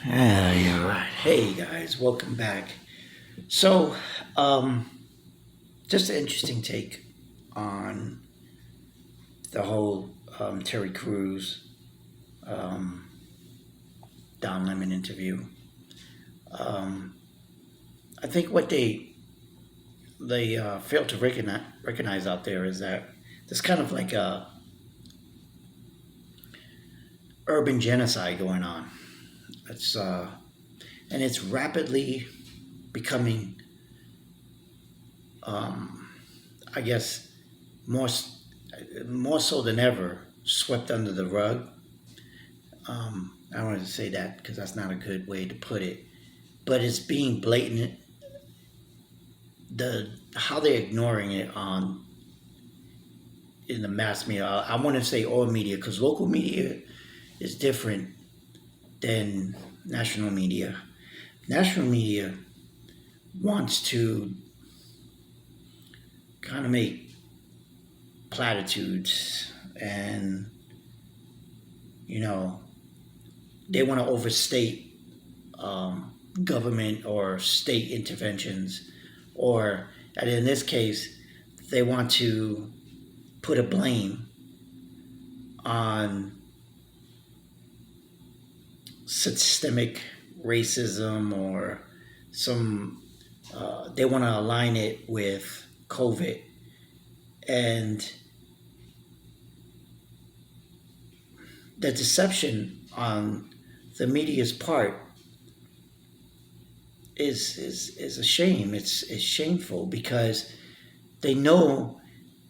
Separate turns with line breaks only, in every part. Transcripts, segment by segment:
Yeah, you're right. Hey guys, welcome back. So, just an interesting take on the whole Terry Crews, um, Don Lemon interview. Um, I think what they fail to recognize out there is that there's kind of like a urban genocide going on. It's and it's rapidly becoming, um, I guess, more more so than ever, swept under the rug. I don't want to say that because that's not a good way to put it, but it's being blatant. The how they're ignoring it on in the mass media. I want to say all media because local media is different than national media. National media wants to kind of make platitudes and you know they want to overstate government or state interventions, or and in this case, they want to put a blame on systemic racism or some. They want to align it with COVID, and the deception on the media's part is a shame. It's shameful because they know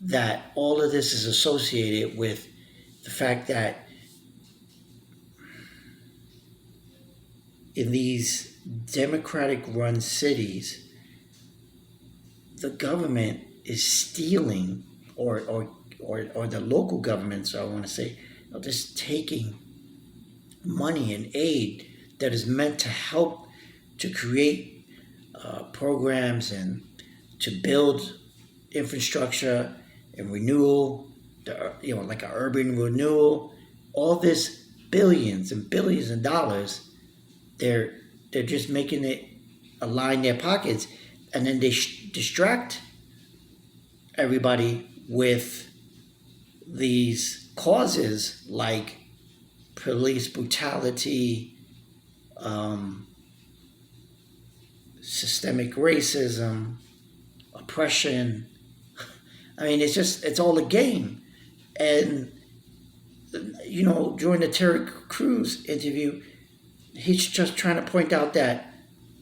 that all of this is associated with the fact that in these democratic run cities the government is stealing or the local governments I want to say are just taking money and aid that is meant to help to create programs and to build infrastructure and renewal, like an urban renewal. All this billions and billions of dollars, they're just making it align their pockets, and then they distract everybody with these causes like police brutality, systemic racism, oppression. I mean, it's all a game. And, during the Terry Crews interview, he's just trying to point out that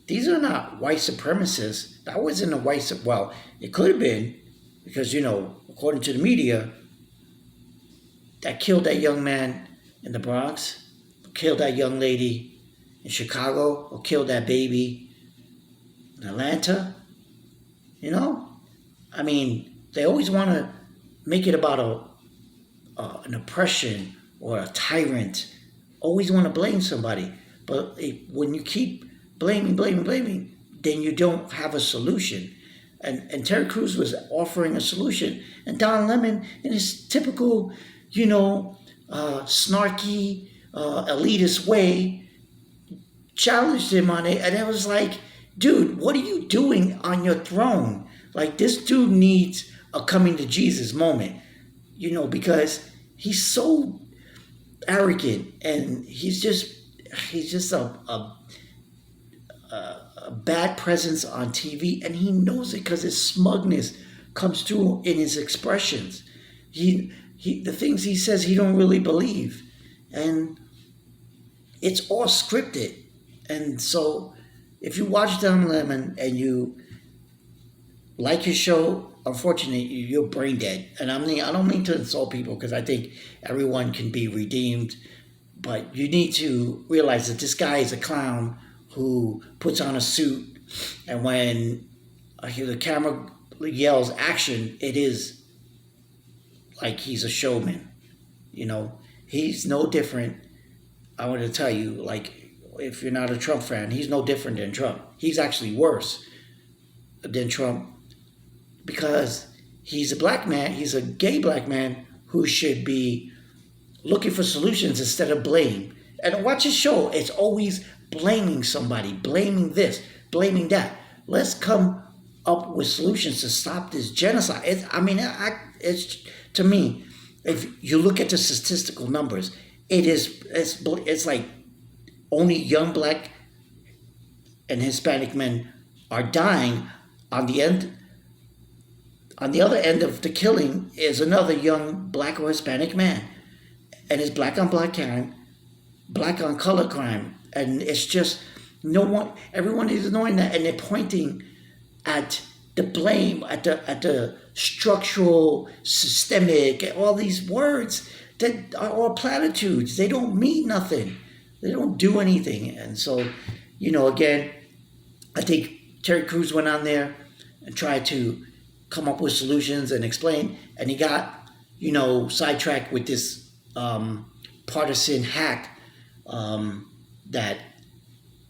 these are not white supremacists. That wasn't a well, it could have been because, according to the media, that killed that young man in the Bronx, killed that young lady in Chicago, or killed that baby in Atlanta. I mean, they always want to make it about an oppression or a tyrant. Always want to blame somebody, but when you keep blaming, then you don't have a solution. And Terry Crews was offering a solution, and Don Lemon, in his typical, snarky, elitist way, challenged him on it, and it was like, dude, what are you doing on your throne? Like, this dude needs a coming to Jesus moment, because he's so arrogant and he's just a bad presence on TV, and he knows it because his smugness comes through in his expressions. The things he says he don't really believe, and it's all scripted. And so, if you watch Don Lemon and you like his show, unfortunately, you're brain dead. And I don't mean to insult people because I think everyone can be redeemed, but you need to realize that this guy is a clown who puts on a suit, and when the camera yells action, it is like he's a showman. He's no different. I want to tell you, like, if you're not a Trump fan, he's no different than Trump. He's actually worse than Trump because he's a black man. He's a gay black man who should be looking for solutions instead of blame. And watch his show. It's always blaming somebody, blaming this, blaming that. Let's come up with solutions to stop this genocide. It's to me, if you look at the statistical numbers, it's like only young black and Hispanic men are dying. On the end, on the other end of the killing is another young black or Hispanic man, and it's black on black crime, black on color crime, and it's just no one. Everyone is knowing that, and they're pointing at the blame, at the structural, systemic, all these words that are all platitudes. They don't mean nothing. They don't do anything, and so, again, I think Terry Crews went on there and tried to come up with solutions and explain, and he got, sidetracked with this partisan hack that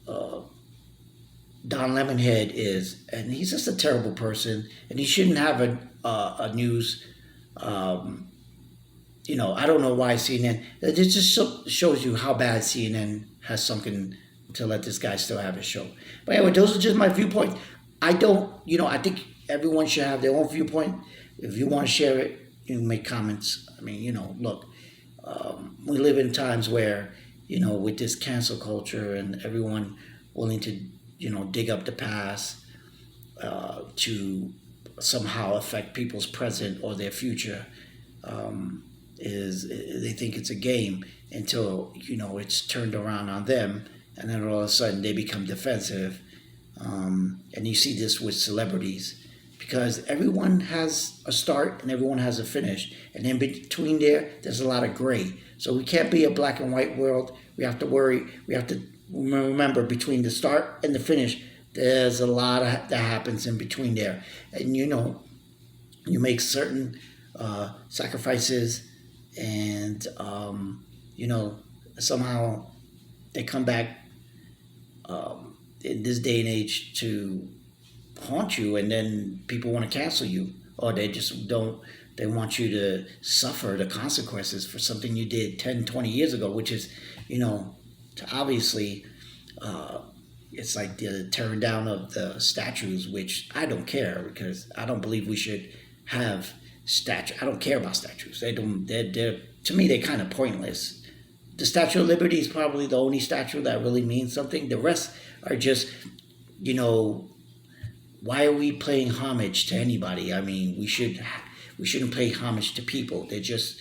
Don Lemonhead is, and he's just a terrible person, and he shouldn't have a news. I don't know why CNN. It just shows you how bad CNN has sunken to let this guy still have his show. But anyway, those are just my viewpoints. I don't, I think everyone should have their own viewpoint. If you want to share it, you can make comments. I mean, look, we live in times where, with this cancel culture and everyone willing to, dig up the past to somehow affect people's present or their future, they think it's a game until, it's turned around on them. And then all of a sudden they become defensive. And you see this with celebrities because everyone has a start and everyone has a finish. And in between there's a lot of gray. So we can't be a black and white world. We have to remember between the start and the finish, there's a lot that happens in between there. And you make certain sacrifices and, somehow they come back in this day and age to haunt you, and then people want to cancel you, or they just don't. They want you to suffer the consequences for something you did 10, 20 years ago, which is, obviously, it's like the tearing down of the statues, which I don't care because I don't believe we should have statues. I don't care about statues. They're to me, they're kind of pointless. The Statue of Liberty is probably the only statue that really means something. The rest are just, why are we paying homage to anybody? I mean, we shouldn't pay homage to people. They're just,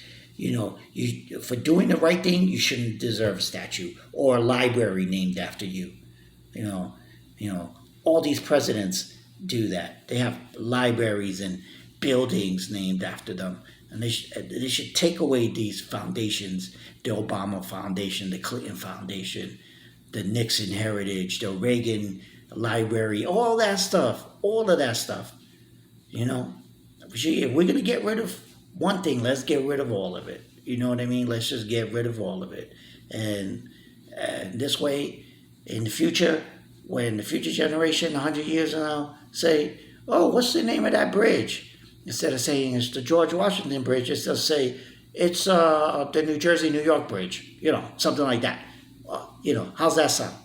for doing the right thing, you shouldn't deserve a statue or a library named after you. All these presidents do that. They have libraries and buildings named after them. And they should take away these foundations, the Obama Foundation, the Clinton Foundation, the Nixon Heritage, the Reagan Library, all of that stuff. If we're going to get rid of one thing, let's get rid of all of it. You know what I mean? Let's just get rid of all of it. And this way, in the future, when the future generation, 100 years from now, say, oh, what's the name of that bridge? Instead of saying it's the George Washington Bridge, it's just say it's the New Jersey-New York Bridge, something like that. How's that sound?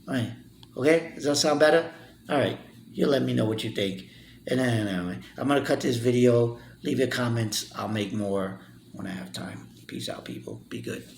All right. Okay, does that sound better? All right, you let me know what you think. And then anyway, I'm going to cut this video. Leave your comments. I'll make more when I have time. Peace out, people. Be good.